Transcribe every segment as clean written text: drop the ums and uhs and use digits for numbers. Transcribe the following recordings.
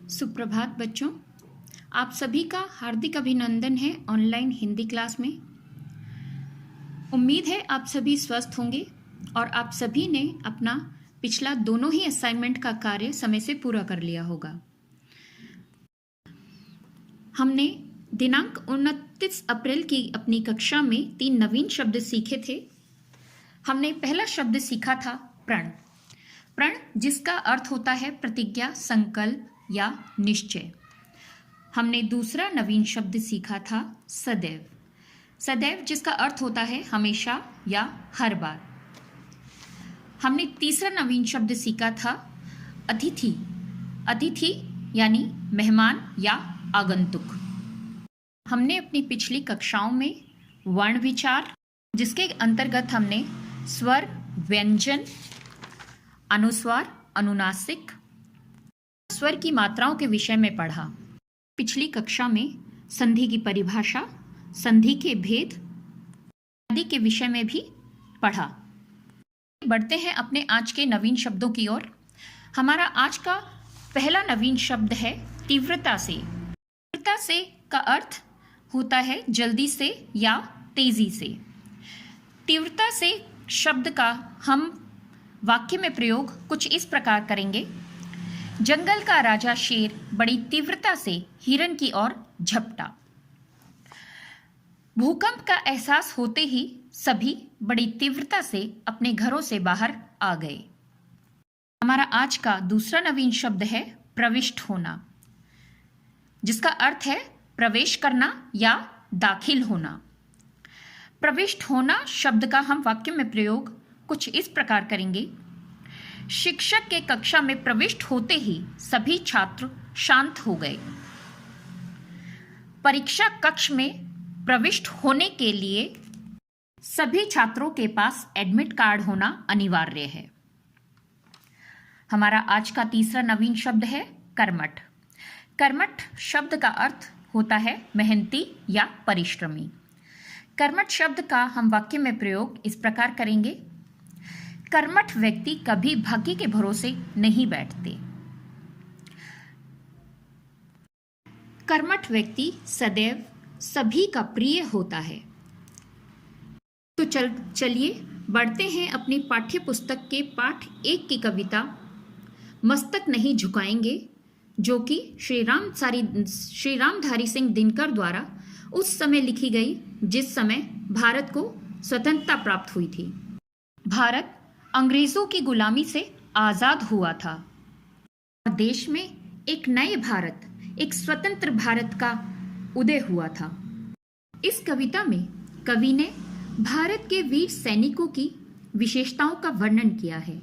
सुप्रभात बच्चों, आप सभी का हार्दिक अभिनंदन है ऑनलाइन हिंदी क्लास में। उम्मीद है आप सभी स्वस्थ होंगे और आप सभी ने अपना पिछला दोनों ही असाइनमेंट का कार्य समय से पूरा कर लिया होगा। हमने दिनांक 29 अप्रैल की अपनी कक्षा में 3 नवीन शब्द सीखे थे। हमने पहला शब्द सीखा था प्रण। प्रण जिसका अर्थ होता है प्रतिज्ञा, संकल्प या निश्चय। हमने दूसरा नवीन शब्द सीखा था सदैव। सदैव जिसका अर्थ होता है हमेशा या हर बार। हमने तीसरा नवीन शब्द सीखा था अतिथि। अतिथि यानी मेहमान या आगंतुक। हमने अपनी पिछली कक्षाओं में वर्ण विचार, जिसके अंतर्गत हमने स्वर, व्यंजन, अनुस्वार, अनुनासिक, स्वर की मात्राओं के विषय में पढ़ा। पिछली कक्षा में संधि की परिभाषा, संधि के भेद आदि के विषय में भी पढ़ा। बढ़ते हैं अपने आज के नवीन शब्दों की ओर। हमारा आज का पहला नवीन शब्द है तीव्रता से। तीव्रता से का अर्थ होता है जल्दी से या तेजी से। तीव्रता से शब्द का हम वाक्य में प्रयोग कुछ इस प्रकार करेंगे। जंगल का राजा शेर बड़ी तीव्रता से हिरन की ओर झपटा। भूकंप का एहसास होते ही सभी बड़ी तीव्रता से अपने घरों से बाहर आ गए। हमारा आज का दूसरा नवीन शब्द है प्रविष्ट होना, जिसका अर्थ है प्रवेश करना या दाखिल होना। प्रविष्ट होना शब्द का हम वाक्य में प्रयोग कुछ इस प्रकार करेंगे। शिक्षक के कक्षा में प्रविष्ट होते ही सभी छात्र शांत हो गए। परीक्षा कक्ष में प्रविष्ट होने के लिए सभी छात्रों के पास एडमिट कार्ड होना अनिवार्य है। हमारा आज का तीसरा नवीन शब्द है कर्मठ। कर्मठ शब्द का अर्थ होता है मेहनती या परिश्रमी। कर्मठ शब्द का हम वाक्य में प्रयोग इस प्रकार करेंगे। कर्मठ व्यक्ति कभी भाग्य के भरोसे नहीं बैठते। कर्मठ व्यक्ति सदैव सभी का प्रिय होता है। तो चलिए बढ़ते हैं अपनी पाठ्य पुस्तक के पाठ 1 की कविता मस्तक नहीं झुकाएंगे, जो कि श्री रामधारी सिंह दिनकर द्वारा उस समय लिखी गई जिस समय भारत को स्वतंत्रता प्राप्त हुई थी। भारत अंग्रेजों की गुलामी से आजाद हुआ था और देश में एक नए भारत, एक स्वतंत्र भारत का उदय हुआ था। इस कविता में कवि ने भारत के वीर सैनिकों की विशेषताओं का वर्णन किया है।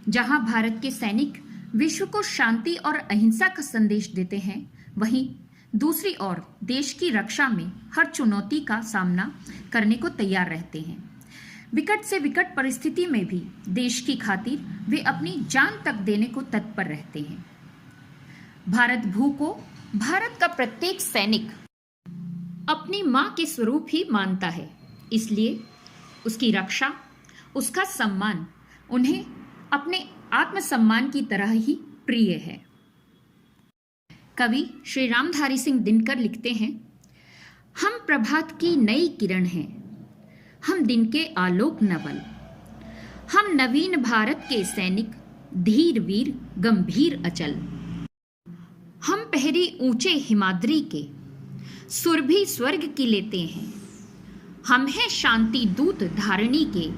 जहां भारत के सैनिक विश्व को शांति और अहिंसा का संदेश देते हैं, वहीं दूसरी ओर देश की रक्षा में हर चुनौती का सामना करने को तैयार रहते हैं। विकट से विकट परिस्थिति में भी देश की खातिर वे अपनी जान तक देने को तत्पर रहते हैं। भारत भू को भारत का प्रत्येक सैनिक अपनी मां के स्वरूप ही मानता है, इसलिए उसकी रक्षा, उसका सम्मान उन्हें अपने आत्मसम्मान की तरह ही प्रिय है। कवि श्री रामधारी सिंह दिनकर लिखते हैं, हम प्रभात की नई किरण हैं, हम दिन के आलोक नवल, हम नवीन भारत के सैनिक, धीर वीर गंभीर अचल। हम पहरी ऊंचे हिमाद्री के, सुरभि स्वर्ग की लेते हैं। हम हैं शांति दूत धारणी के,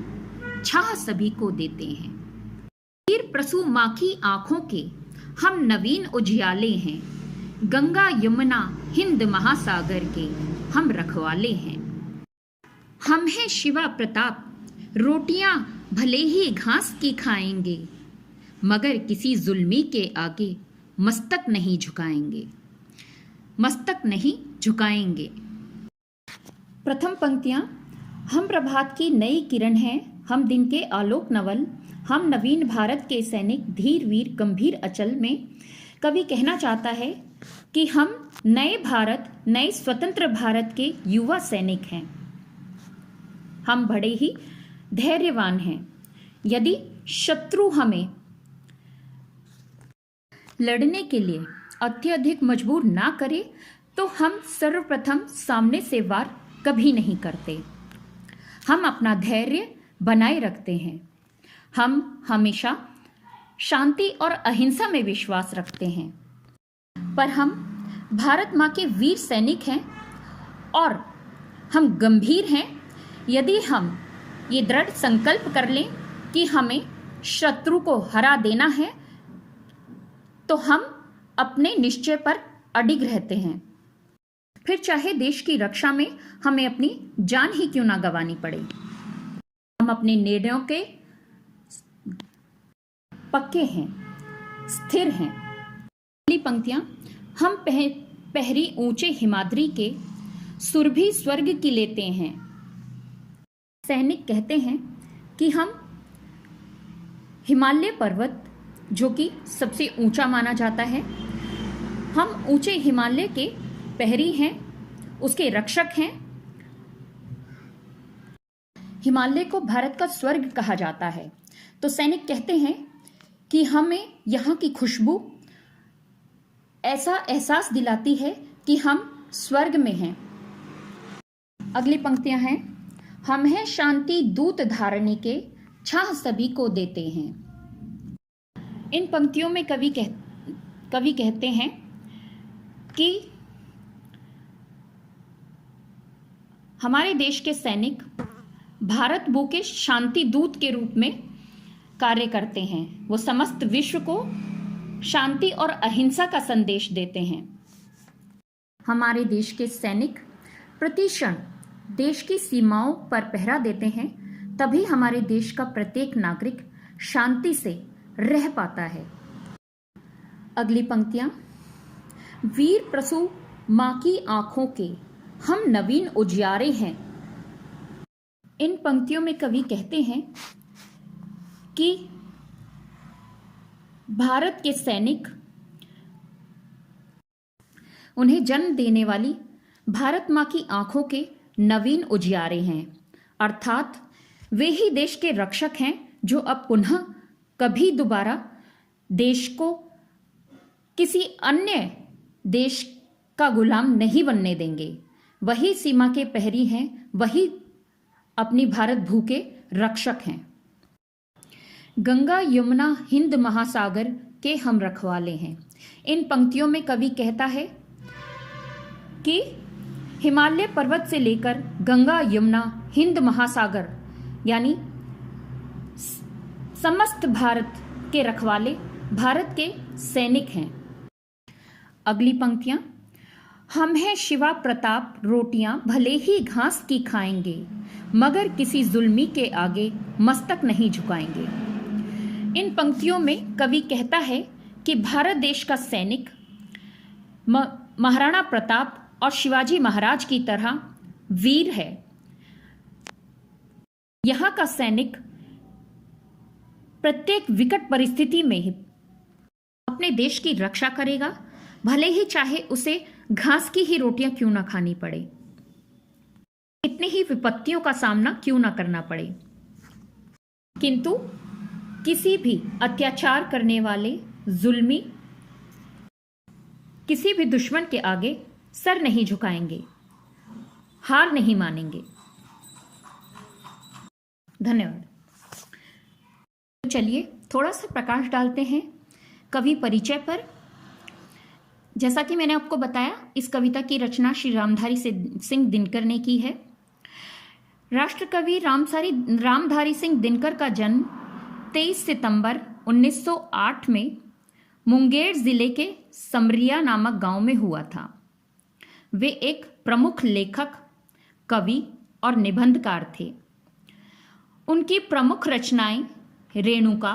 छाह सभी को देते हैं। वीर प्रसू माँ की आंखों के, हम नवीन उजियाले हैं। गंगा यमुना हिंद महासागर के, हम रखवाले हैं। हम हैं शिवा प्रताप, रोटियां भले ही घास की खाएंगे, मगर किसी जुल्मी के आगे मस्तक नहीं झुकाएंगे। मस्तक नहीं झुकाएंगे। प्रथम पंक्तियां, हम प्रभात की नई किरण हैं, हम दिन के आलोक नवल, हम नवीन भारत के सैनिक, धीर वीर गंभीर अचल में कवि कहना चाहता है कि हम नए भारत, नए स्वतंत्र भारत के युवा सैनिक हैं। हम बड़े ही धैर्यवान हैं। यदि शत्रु हमें लड़ने के लिए अत्यधिक मजबूर ना करे तो हम सर्वप्रथम सामने से वार कभी नहीं करते। हम अपना धैर्य बनाए रखते हैं। हम हमेशा शांति और अहिंसा में विश्वास रखते हैं। पर हम भारत माँ के वीर सैनिक हैं और हम गंभीर हैं यदि हम ये दृढ़ संकल्प कर लें कि हमें शत्रु को हरा देना है, तो हम अपने निश्चय पर अडिग रहते हैं। फिर चाहे देश की रक्षा में हमें अपनी जान ही क्यों ना गंवानी पड़े। हम अपने निर्णयों के पक्के हैं, स्थिर हैं। अगली पंक्तियां, हम पहरी ऊंचे हिमाद्री के सुरभि स्वर्ग की लेते हैं। सैनिक कहते हैं कि हम हिमालय पर्वत, जो कि सबसे ऊंचा माना जाता है, हम ऊंचे हिमालय के पहरी हैं, उसके रक्षक हैं। हिमालय को भारत का स्वर्ग कहा जाता है। तो सैनिक कहते हैं कि हमें यहाँ की खुशबू ऐसा एहसास दिलाती है कि हम स्वर्ग में हैं। अगली पंक्तियां हैं, हम हैं शांति दूत धारणी के, छाह सभी को देते हैं। इन पंक्तियों में कवि कहते हैं कि हमारे देश के सैनिक भारत भू के शांति दूत के रूप में कार्य करते हैं। वो समस्त विश्व को शांति और अहिंसा का संदेश देते हैं। हमारे देश के सैनिक प्रतिक्षण देश की सीमाओं पर पहरा देते हैं, तभी हमारे देश का प्रत्येक नागरिक शांति से रह पाता है। अगली पंक्तियां, वीर प्रसू मां की आंखों के, हम नवीन उजियारे हैं। इन पंक्तियों में कवि कहते हैं कि भारत के सैनिक उन्हें जन्म देने वाली भारत मां की आंखों के नवीन उजियारे हैं, अर्थात वे ही देश के रक्षक हैं जो अब पुनः कभी दोबारा देश को किसी अन्य देश का गुलाम नहीं बनने देंगे। वही सीमा के प्रहरी हैं, वही अपनी भारत भू के रक्षक हैं। गंगा यमुना हिंद महासागर के हम रखवाले हैं। इन पंक्तियों में कवि कहता है कि हिमालय पर्वत से लेकर गंगा यमुना हिंद महासागर यानी समस्त भारत के रखवाले भारत के सैनिक हैं। अगली पंक्तियां, हम हैं शिवा प्रताप रोटियां भले ही घास की खाएंगे, मगर किसी जुल्मी के आगे मस्तक नहीं झुकाएंगे। इन पंक्तियों में कवि कहता है कि भारत देश का सैनिक महाराणा प्रताप और शिवाजी महाराज की तरह वीर है। यहाँ का सैनिक प्रत्येक विकट परिस्थिति में अपने देश की रक्षा करेगा, भले ही चाहे उसे घास की ही रोटियां क्यों ना खानी पड़े, कितनी ही विपत्तियों का सामना क्यों ना करना पड़े। किंतु किसी भी अत्याचार करने वाले जुल्मी किसी भी दुश्मन के आगे सर नहीं झुकाएंगे, हार नहीं मानेंगे। धन्यवाद। तो चलिए थोड़ा सा प्रकाश डालते हैं कवि परिचय पर। जैसा कि मैंने आपको बताया, इस कविता की रचना श्री रामधारी सिंह दिनकर ने की है। राष्ट्रकवि रामधारी सिंह दिनकर का जन्म 23 सितंबर 1908 में मुंगेर जिले के समरिया नामक गांव में हुआ था। वे एक प्रमुख लेखक, कवि और निबंधकार थे। उनकी प्रमुख रचनाएं रेणुका,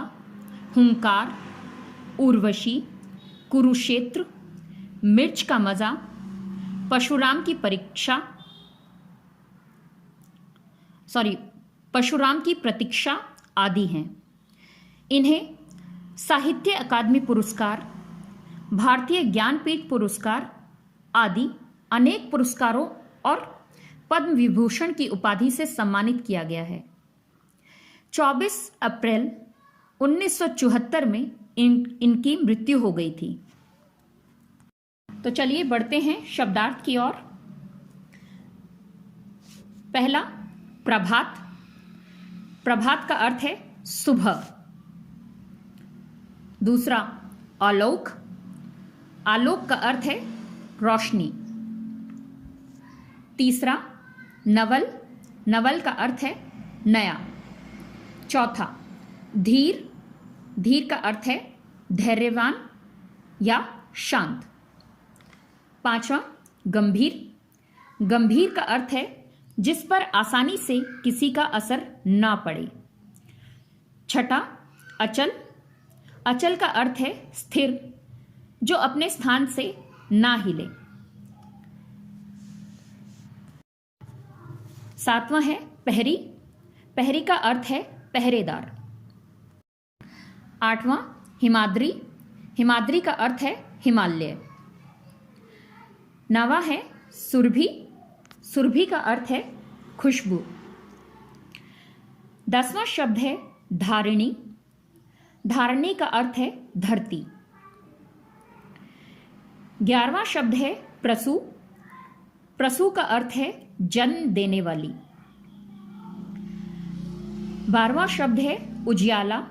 हुंकार, उर्वशी, कुरुक्षेत्र, मिर्च का मजा, परशुराम की प्रतीक्षा आदि हैं। इन्हें साहित्य अकादमी पुरस्कार, भारतीय ज्ञानपीठ पुरस्कार आदि अनेक पुरस्कारों और पद्म विभूषण की उपाधि से सम्मानित किया गया है। 24 अप्रैल 1974 में इनकी मृत्यु हो गई थी। तो चलिए बढ़ते हैं शब्दार्थ की ओर। पहला, प्रभात। प्रभात का अर्थ है सुबह। दूसरा, आलोक। आलोक का अर्थ है रोशनी। तीसरा, नवल। नवल का अर्थ है नया। चौथा, धीर। धीर का अर्थ है धैर्यवान या शांत। पांचवा, गंभीर। गंभीर का अर्थ है जिस पर आसानी से किसी का असर ना पड़े। छठा, अचल। अचल का अर्थ है स्थिर, जो अपने स्थान से ना हिले। सातवां है पहरी। पहरी का अर्थ है पहरेदार। आठवां, हिमाद्री। हिमाद्री का अर्थ है हिमालय। नवा है सुरभि। सुरभि का अर्थ है खुशबू। 10वां शब्द है धारिणी। धारिणी का अर्थ है धरती। 11वां शब्द है प्रसू। प्रसू का अर्थ है जन्म देने वाली। 12वां शब्द है उजियाला।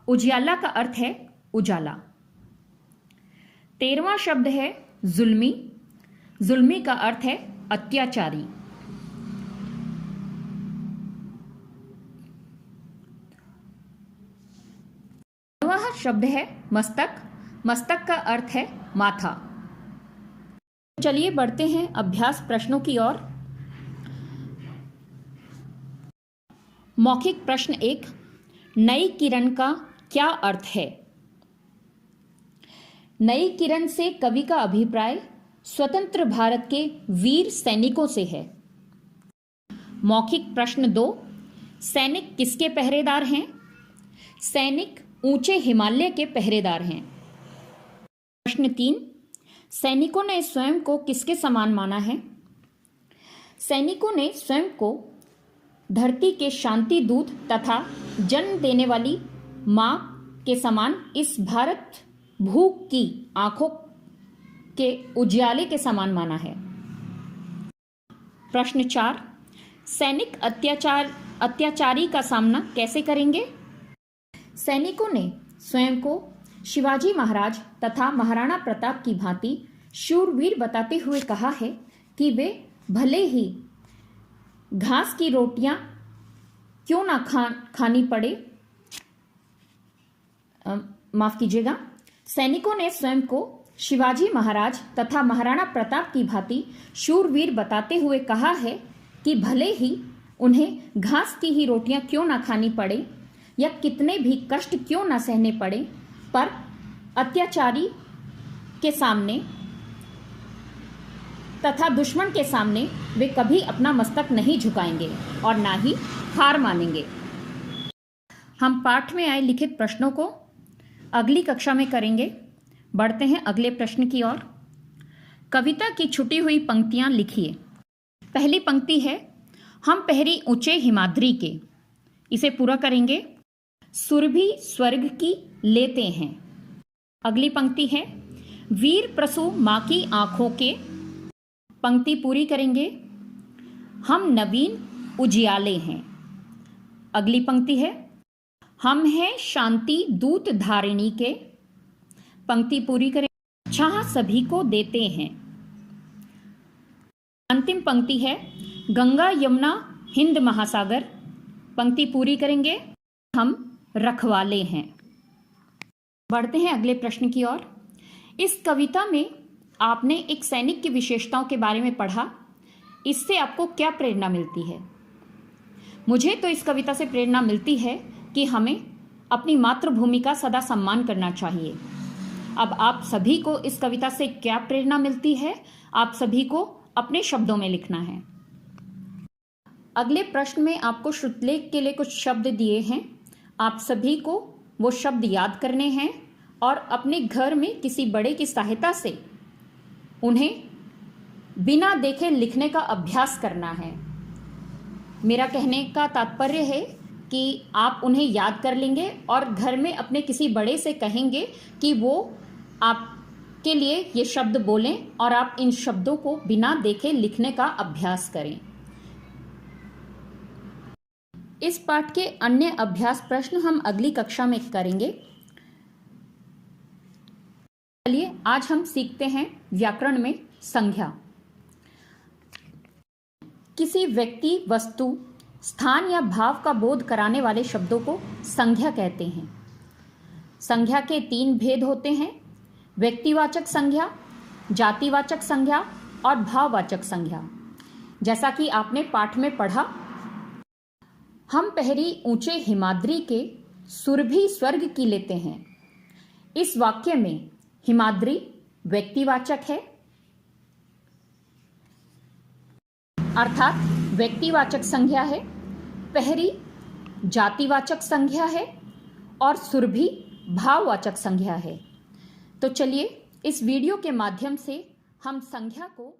उजियाला का अर्थ है उजाला। 13वां शब्द है जुल्मी। जुल्मी का अर्थ है अत्याचारी। 14वां शब्द है मस्तक। मस्तक का अर्थ है माथा। चलिए बढ़ते हैं अभ्यास प्रश्नों की ओर। मौखिक प्रश्न 1, नई किरण का क्या अर्थ है? नई किरण से कवि का अभिप्राय स्वतंत्र भारत के वीर सैनिकों से है। मौखिक प्रश्न 2, सैनिक किसके पहरेदार हैं? सैनिक ऊंचे हिमालय के पहरेदार हैं। प्रश्न 3, सैनिकों ने स्वयं को किसके समान माना है? सैनिकों ने स्वयं को धरती के शांति दूत तथा जन्म देने वाली मां के समान इस भारत भूख की आंखों के उजियाले के समान माना है। प्रश्न 4, सैनिक अत्याचारी का सामना कैसे करेंगे? सैनिकों ने स्वयं को शिवाजी महाराज तथा महाराणा प्रताप की भांति शूरवीर बताते हुए कहा है कि वे भले ही घास की रोटियां क्यों ना खानी पड़े, माफ कीजिएगा, सैनिकों ने स्वयं को शिवाजी महाराज तथा महाराणा प्रताप की भांति शूरवीर बताते हुए कहा है कि भले ही उन्हें घास की ही रोटियां क्यों ना खानी पड़े या कितने भी कष्ट क्यों ना सहने पड़े, पर अत्याचारी के सामने तथा दुश्मन के सामने वे कभी अपना मस्तक नहीं झुकाएंगे और ना ही हार मानेंगे। हम पाठ में आए लिखित प्रश्नों को अगली कक्षा में करेंगे। बढ़ते हैं अगले प्रश्न की ओर। कविता की छुटी हुई पंक्तियां लिखिए। पहली पंक्ति है, हम पहरी ऊंचे हिमाद्री के। इसे पूरा करेंगे। सुरभि स्वर्ग की लेते हैं। अगली पंक्ति है, वीर प्रसू मां की आंखों के। पंक्ति पूरी करेंगे। हम नवीन उजियाले हैं। अगली पंक्ति है, हम हैं शांति दूत धारिणी के। पंक्ति पूरी करेंगे। छाह सभी को देते हैं। अंतिम पंक्ति है, गंगा यमुना हिंद महासागर। पंक्ति पूरी करेंगे। हम रखवाले हैं। बढ़ते हैं अगले प्रश्न की ओर। इस कविता में आपने एक सैनिक की विशेषताओं के बारे में पढ़ा। इससे आपको क्या प्रेरणा मिलती है? मुझे तो इस कविता से प्रेरणा मिलती है कि हमें अपनी मातृभूमि का सदा सम्मान करना चाहिए। अब आप सभी को इस कविता से क्या प्रेरणा मिलती है, आप सभी को अपने शब्दों में लिखना है। अगले प्रश्न में आपको श्रुतलेख के लिए कुछ शब्द दिए हैं। आप सभी को वो शब्द याद करने हैं और अपने घर में किसी बड़े की सहायता से उन्हें बिना देखे लिखने का अभ्यास करना है। मेरा कहने का तात्पर्य है कि आप उन्हें याद कर लेंगे और घर में अपने किसी बड़े से कहेंगे कि वो के लिए ये शब्द बोलें और आप इन शब्दों को बिना देखे लिखने का अभ्यास करें। इस पाठ के अन्य अभ्यास प्रश्न हम अगली कक्षा में करेंगे। चलिए आज हम सीखते हैं व्याकरण में संज्ञा। किसी व्यक्ति, वस्तु, स्थान या भाव का बोध कराने वाले शब्दों को संज्ञा कहते हैं। संज्ञा के 3 भेद होते हैं: व्यक्तिवाचक संज्ञा, जातिवाचक संज्ञा और भाववाचक संज्ञा। जैसा कि आपने पाठ में पढ़ा, हम पहली ऊंचे हिमाद्री के सुरभि स्वर्ग की लेते हैं। इस वाक्य में हिमाद्री व्यक्तिवाचक है, अर्थात व्यक्तिवाचक संज्ञा है। पहरी जातिवाचक संज्ञा है और सुरभि भाववाचक संज्ञा है। तो चलिए इस वीडियो के माध्यम से हम संज्ञा को